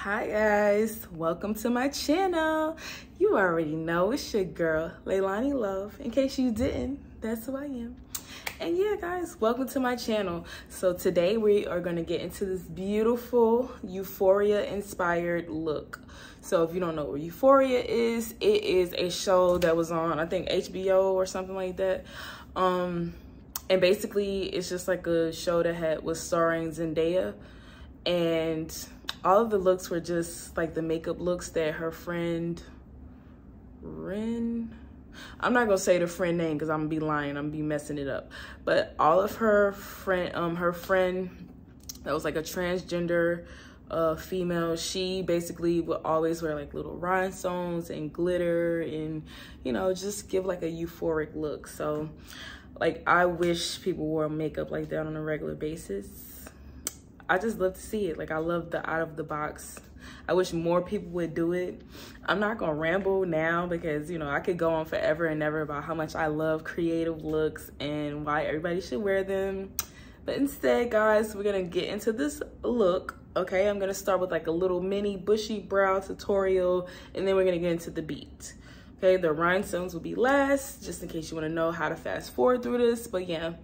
Hi guys, welcome to my channel. You already know it's your girl Leilani Love. In case you didn't, that's who I am. And yeah guys, welcome to my channel. So today we are going to get into this beautiful Euphoria inspired look. So if you don't know what Euphoria is, it is a show that was on, I think, HBO or something like that. And basically it's just like a show that was starring Zendaya, and all of the looks were just like the makeup looks that her friend I'm not gonna say the friend name because I'm gonna be lying, I'm gonna be messing it up, but all of her friend that was like a transgender female, she basically would always wear like little rhinestones and glitter and, you know, just give like a euphoric look. So like I wish people wore makeup like that on a regular basis. I just love to see it. Like, I love the out of the box. I wish more people would do it. I'm not gonna ramble now because, you know, I could go on forever and ever about how much I love creative looks and why everybody should wear them. But instead, guys, we're gonna get into this look, okay? I'm gonna start with like a little mini bushy brow tutorial, and then we're gonna get into the beat. Okay, the rhinestones will be last, just in case you wanna know how to fast forward through this. But yeah,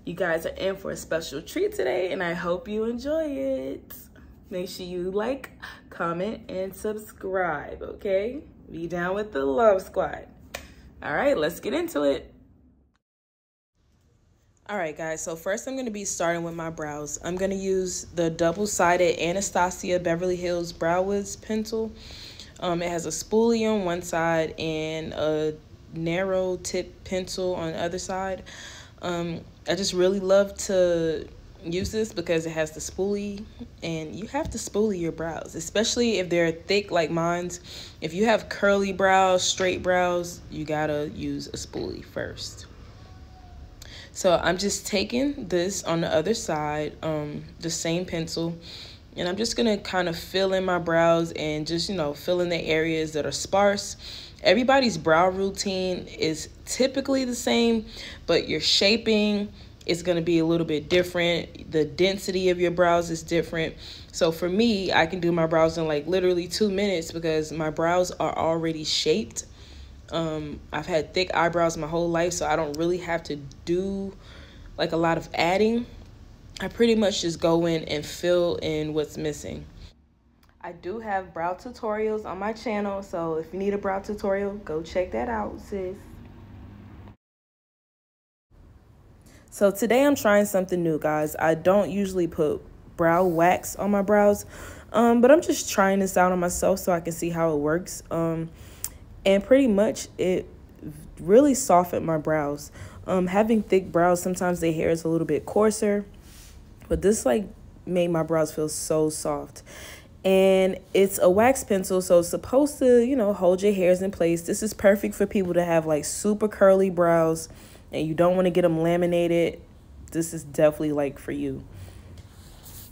you guys are in for a special treat today, and I hope you enjoy it. Make sure you like, comment, and subscribe, okay? Be down with the Love Squad. All right, let's get into it. All right, guys, so first I'm going to be starting with my brows. I'm going to use the double-sided Anastasia Beverly Hills Brow Wiz pencil. It has a spoolie on one side and a narrow tip pencil on the other side. I just really love to use this because it has the spoolie, and you have to spoolie your brows, especially if they're thick like mine's. If you have curly brows, straight brows, you gotta use a spoolie first. So I'm just taking this on the other side, the same pencil, and I'm just gonna kind of fill in my brows and just, you know, fill in the areas that are sparse. Everybody's brow routine is typically the same, but your shaping is going to be a little bit different. The density of your brows is different. So for me, I can do my brows in like literally 2 minutes because my brows are already shaped. I've had thick eyebrows my whole life, so I don't really have to do like a lot of adding. I pretty much just go in and fill in what's missing. I do have brow tutorials on my channel, so if you need a brow tutorial, go check that out, sis. So today I'm trying something new, guys. I don't usually put brow wax on my brows, but I'm just trying this out on myself so I can see how it works. And pretty much it really softened my brows. Having thick brows, sometimes the hair is a little bit coarser, but this like made my brows feel so soft. And it's a wax pencil, so it's supposed to, you know, hold your hairs in place. This is perfect for people that have like super curly brows and you don't want to get them laminated. This is definitely like for you.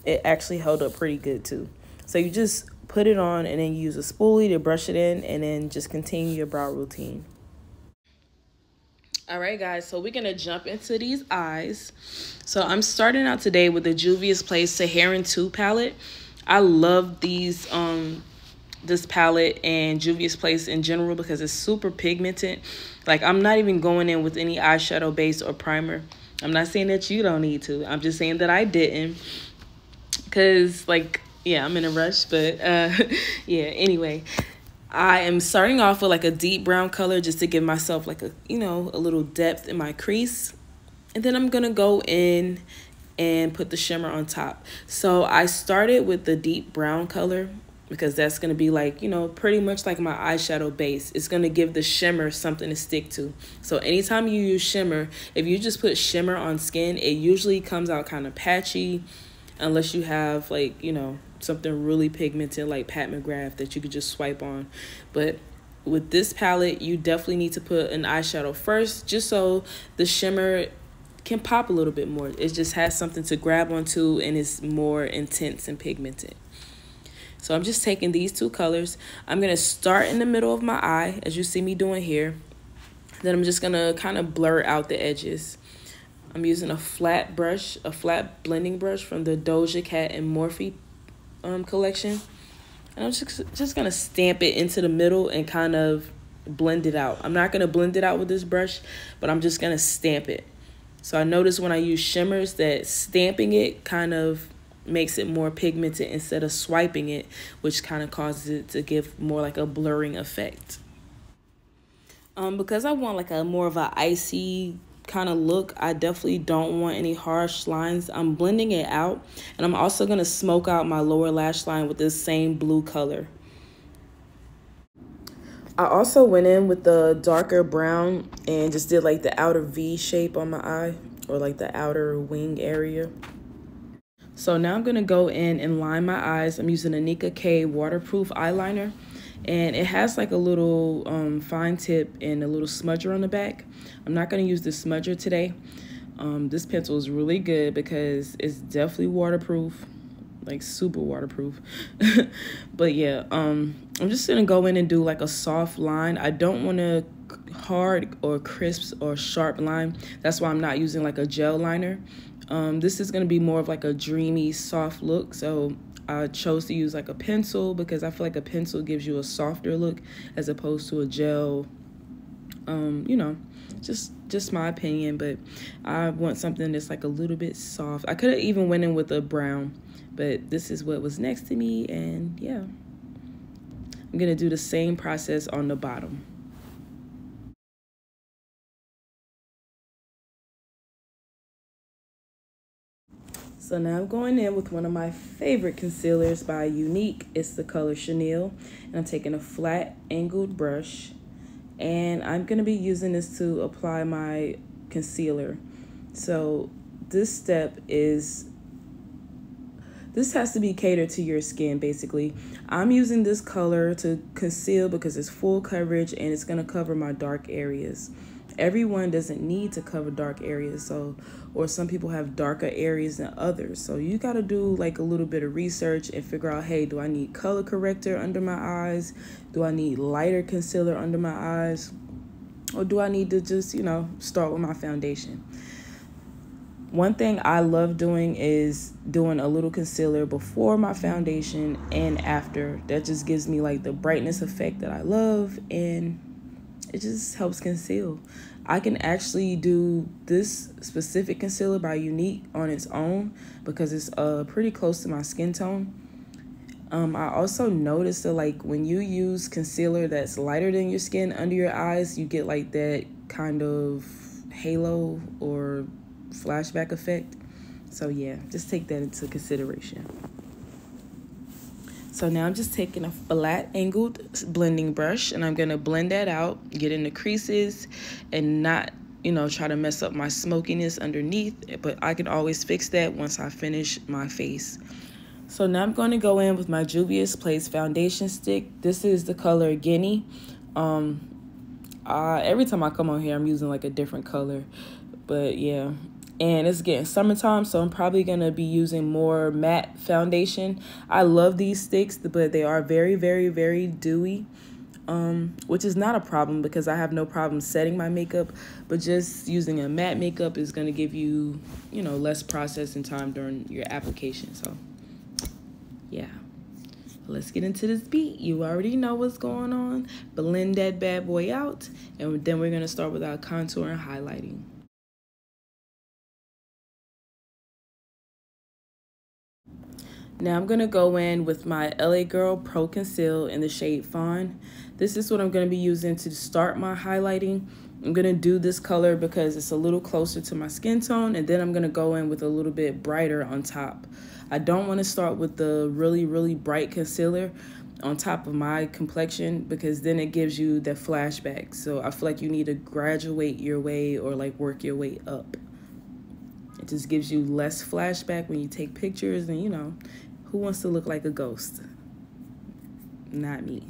It actually held up pretty good too. So you just put it on and then you use a spoolie to brush it in, and then just continue your brow routine. All right, guys, so we're going to jump into these eyes. So I'm starting out today with the Juvia's Place Saharan 2 palette. I love these this palette and Juvia's Place in general because it's super pigmented. Like, I'm not even going in with any eyeshadow base or primer. I'm not saying that you don't need to. I'm just saying that I didn't because, like, yeah, I'm in a rush. But yeah, anyway, I am starting off with like a deep brown color just to give myself like a, you know, a little depth in my crease. And then I'm going to go in and put the shimmer on top. So I started with the deep brown color because that's going to be like, you know, pretty much like my eyeshadow base. It's going to give the shimmer something to stick to. So anytime you use shimmer, if you just put shimmer on skin, it usually comes out kind of patchy unless you have like, you know, something really pigmented like Pat McGrath that you could just swipe on. But with this palette, you definitely need to put an eyeshadow first just so the shimmer can pop a little bit more. It just has something to grab onto and it's more intense and pigmented. So I'm just taking these two colors. I'm going to start in the middle of my eye, as you see me doing here. Then I'm just going to kind of blur out the edges. I'm using a flat brush, a flat blending brush from the Doja Cat and Morphe collection. And I'm just going to stamp it into the middle and kind of blend it out. I'm not going to blend it out with this brush, but I'm just going to stamp it. So I notice when I use shimmers that stamping it kind of makes it more pigmented instead of swiping it, which kind of causes it to give more like a blurring effect. Because I want like a more of a icy kind of look, I definitely don't want any harsh lines. I'm blending it out, and I'm also going to smoke out my lower lash line with this same blue color. I also went in with the darker brown and just did like the outer V shape on my eye, or like the outer wing area. So now I'm going to go in and line my eyes. I'm using a Nika K waterproof eyeliner, and it has like a little fine tip and a little smudger on the back. I'm not going to use the smudger today. This pencil is really good because it's definitely waterproof, like super waterproof. But yeah, I'm just going to go in and do like a soft line. I don't want a hard or crisp or sharp line. That's why I'm not using like a gel liner. This is going to be more of like a dreamy, soft look. So I chose to use like a pencil because I feel like a pencil gives you a softer look as opposed to a gel. You know, just my opinion, but I want something that's like a little bit soft. I could have even went in with a brown, but this is what was next to me, and yeah. I'm going to do the same process on the bottom. So now I'm going in with one of my favorite concealers by Unique. It's the color Chenille. And I'm taking a flat angled brush. And I'm going to be using this to apply my concealer. So this has to be catered to your skin, basically. I'm using this color to conceal because it's full coverage and it's going to cover my dark areas. Everyone doesn't need to cover dark areas, or some people have darker areas than others. So you got to do like a little bit of research and figure out, hey, do I need color corrector under my eyes? Do I need lighter concealer under my eyes? Or do I need to just, start with my foundation? One thing I love doing is doing a little concealer before my foundation and after. That just gives me like the brightness effect that I love, and it just helps conceal. I can actually do this specific concealer by Unique on its own because it's pretty close to my skin tone. I also noticed that like when you use concealer that's lighter than your skin under your eyes, you get like that kind of halo or flashback effect. So yeah, just take that into consideration. So now I'm just taking a flat angled blending brush and I'm gonna blend that out, get in the creases and not, try to mess up my smokiness underneath, but I can always fix that once I finish my face. So now I'm gonna go in with my Juvia's Place foundation stick. This is the color Guinea. Every time I come on here, I'm using like a different color, but yeah. And it's getting summertime, so I'm probably going to be using more matte foundation. I love these sticks, but they are very, very, very dewy, which is not a problem because I have no problem setting my makeup. But just using a matte makeup is going to give you, less processing time during your application. So, yeah. Let's get into this beat. You already know what's going on. Blend that bad boy out, and then we're going to start with our contour and highlighting. Now I'm going to go in with my LA Girl Pro Conceal in the shade Fawn. This is what I'm going to be using to start my highlighting. I'm going to do this color because it's a little closer to my skin tone, and then I'm going to go in with a little bit brighter on top. I don't want to start with the really, really bright concealer on top of my complexion because then it gives you the flashback. So I feel like you need to graduate your way or like work your way up. It just gives you less flashback when you take pictures, and who wants to look like a ghost? Not me.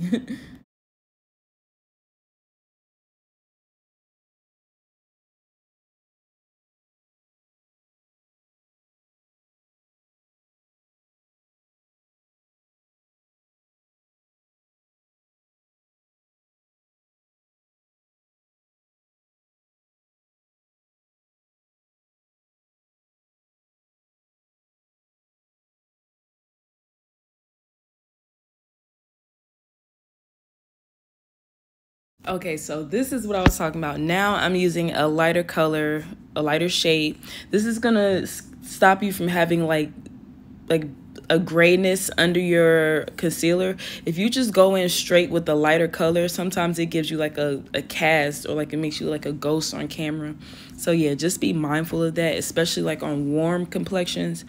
Okay, so this is what I was talking about. Now I'm using a lighter color, a lighter shade. This is gonna stop you from having like a grayness under your concealer. If you just go in straight with the lighter color, sometimes it gives you like a cast, or like it makes you like a ghost on camera. So yeah, just be mindful of that, especially like on warm complexions.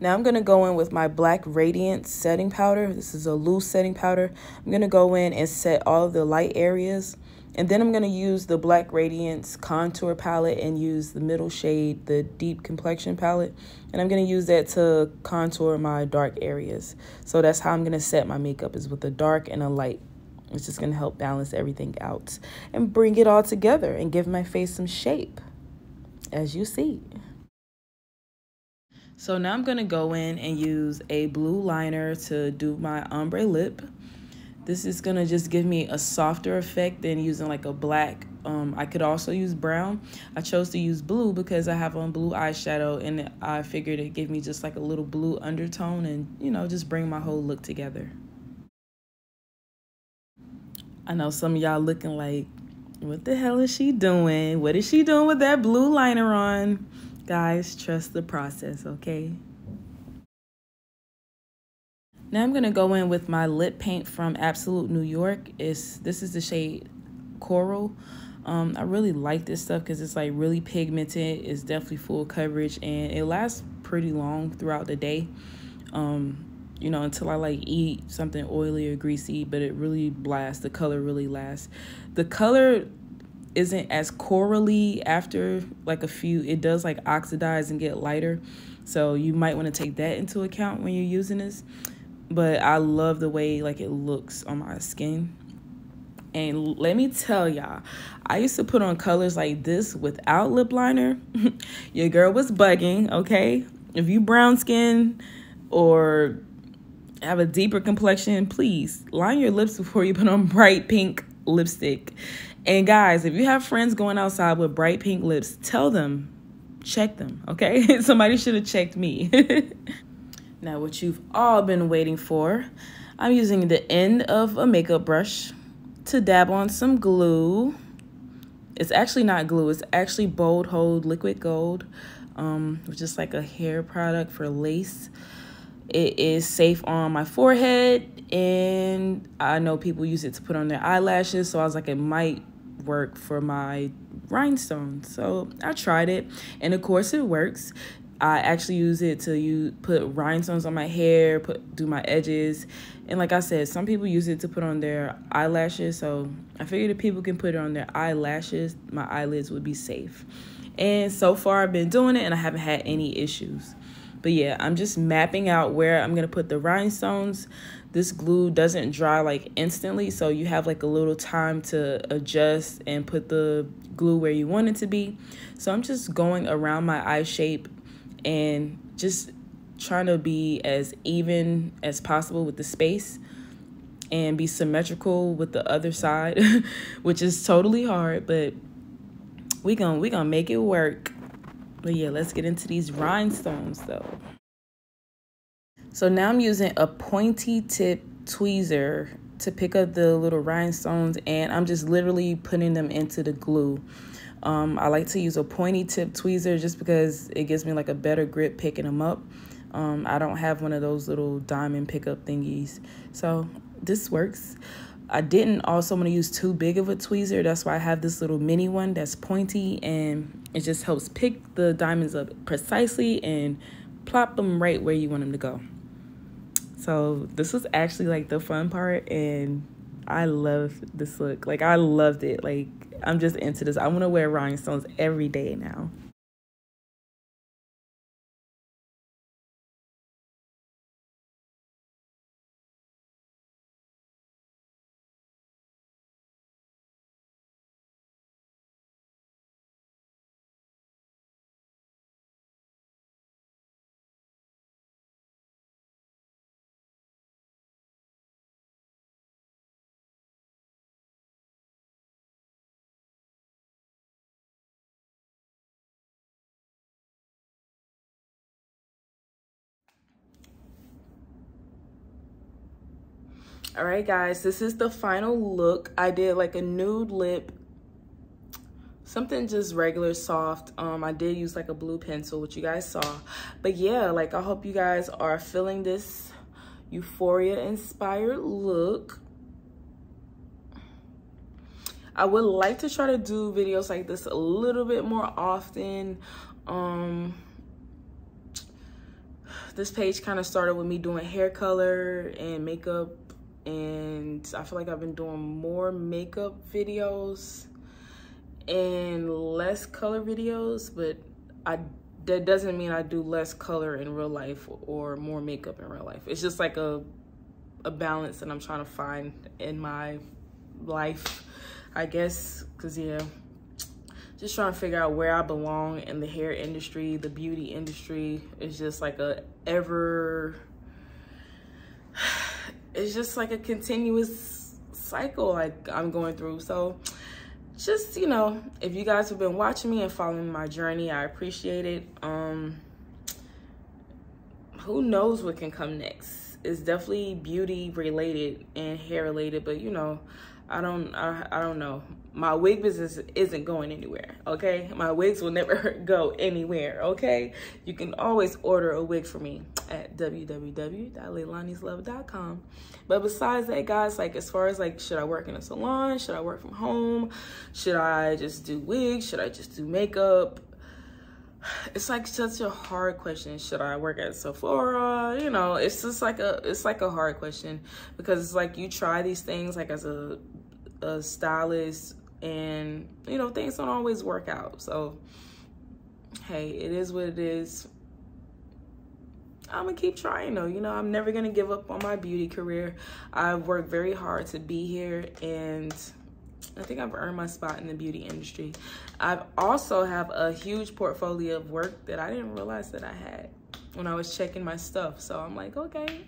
Now I'm going to go in with my Black Radiance setting powder. This is a loose setting powder. I'm going to go in and set all of the light areas. And then I'm going to use the Black Radiance contour palette and use the middle shade, the deep complexion palette. And I'm going to use that to contour my dark areas. So that's how I'm going to set my makeup, is with a dark and a light. It's just going to help balance everything out and bring it all together and give my face some shape, as you see. So now I'm going to go in and use a blue liner to do my ombre lip. This is going to just give me a softer effect than using like a black. I could also use brown. I chose to use blue because I have on blue eyeshadow, and I figured it gave me just like a little blue undertone and, you know, just bring my whole look together. I know some of y'all looking like, what the hell is she doing? What is she doing with that blue liner on? Guys, trust the process, okay? Now I'm going to go in with my lip paint from Absolute New York. This is the shade Coral. I really like this stuff because it's like really pigmented. It's definitely full coverage, and it lasts pretty long throughout the day. You know, until I like eat something oily or greasy, but it really blasts. The color really lasts. The color isn't as corally after like a few. It does like oxidize and get lighter. So you might want to take that into account when you're using this. But I love the way like it looks on my skin. And let me tell y'all, I used to put on colors like this without lip liner. Your girl was bugging, okay? If you brown skin or have a deeper complexion, please line your lips before you put on bright pink lipstick. And guys, if you have friends going outside with bright pink lips, tell them, check them, okay? Somebody should have checked me. Now, what you've all been waiting for, I'm using the end of a makeup brush to dab on some glue. It's actually not glue, it's actually Bold Hold Liquid Gold, which is like a hair product for lace. It is safe on my forehead, and I know people use it to put on their eyelashes, so I was like, it might work for my rhinestones. So I tried it, and of course it works. I actually use it to put rhinestones on my hair, do my edges. And like I said, some people use it to put on their eyelashes. So I figured if people can put it on their eyelashes, my eyelids would be safe. And so far I've been doing it and I haven't had any issues. But yeah, I'm just mapping out where I'm going to put the rhinestones. This glue doesn't dry like instantly, so you have like a little time to adjust and put the glue where you want it to be. So I'm just going around my eye shape and just trying to be as even as possible with the space and be symmetrical with the other side, which is totally hard, but we gonna make it work. But yeah, let's get into these rhinestones though. So now I'm using a pointy tip tweezer to pick up the little rhinestones, and I'm just literally putting them into the glue. I like to use a pointy tip tweezer just because it gives me like a better grip picking them up. I don't have one of those little diamond pickup thingies, so this works. I didn't also want to use too big of a tweezer. That's why I have this little mini one that's pointy, and it just helps pick the diamonds up precisely and plop them right where you want them to go. So this was actually like the fun part, and I love this look. Like I loved it. Like I'm just into this. I want to wear rhinestones every day now. All right, guys, this is the final look. I did like a nude lip, something just regular soft. I did use like a blue pencil, which you guys saw. But yeah, like I hope you guys are feeling this Euphoria inspired look. I would like to try to do videos like this a little bit more often. This page kind of started with me doing hair color and makeup, and I feel like I've been doing more makeup videos and less color videos, but that doesn't mean I do less color in real life or more makeup in real life. It's just like a balance that I'm trying to find in my life, I guess, because yeah, just trying to figure out where I belong in the hair industry, the beauty industry. It's just like it's just like a continuous cycle like I'm going through. So just, you know, if you guys have been watching me and following my journey, I appreciate it. Who knows what can come next? It's definitely beauty related and hair related, but you know, I don't know. My wig business isn't going anywhere, okay? My wigs will never go anywhere, okay? You can always order a wig for me at www.leilanislove.com. But besides that, guys, like as far as like, should I work in a salon? Should I work from home? Should I just do wigs? Should I just do makeup? It's like such a hard question. Should I work at Sephora? You know, it's just like a hard question, because it's like you try these things like as a stylist, and you know, things don't always work out. So hey, it is what it is. I'm gonna keep trying though. You know, I'm never gonna give up on my beauty career. I've worked very hard to be here, and I think I've earned my spot in the beauty industry. I also have a huge portfolio of work that I didn't realize that I had when I was checking my stuff. So I'm like, okay,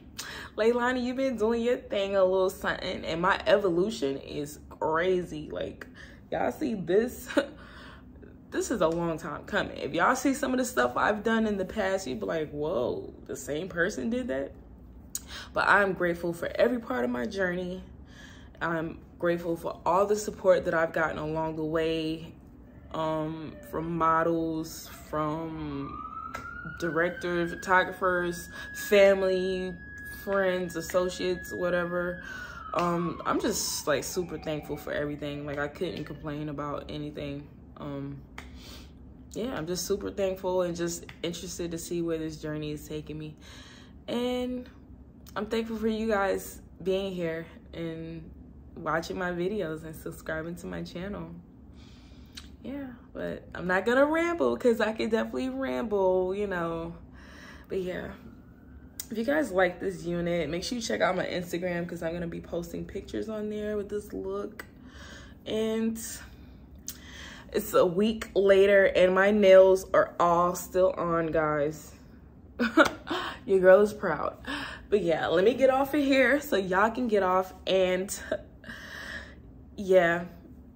Leilani, you've been doing your thing a little something, and my evolution is crazy. Like, y'all see this? This is a long time coming. If y'all see some of the stuff I've done in the past, you'd be like, whoa, the same person did that? But I'm grateful for every part of my journey. I'm grateful for all the support that I've gotten along the way, from models, from directors, photographers, family, friends, associates, whatever. I'm just like super thankful for everything. Like I couldn't complain about anything. Yeah, I'm just super thankful and just interested to see where this journey is taking me. And I'm thankful for you guys being here and watching my videos and subscribing to my channel. Yeah, but I'm not gonna ramble, because I could definitely ramble, you know. But yeah, if you guys like this unit, make sure you check out my Instagram, because I'm gonna be posting pictures on there with this look. And it's a week later and my nails are all still on, guys. Your girl is proud. But yeah, let me get off of here so y'all can get off. And yeah,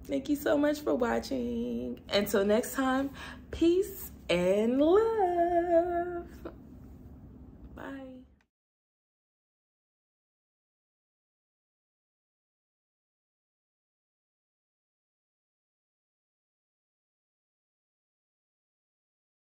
thank you so much for watching. Until next time, peace and love. Bye.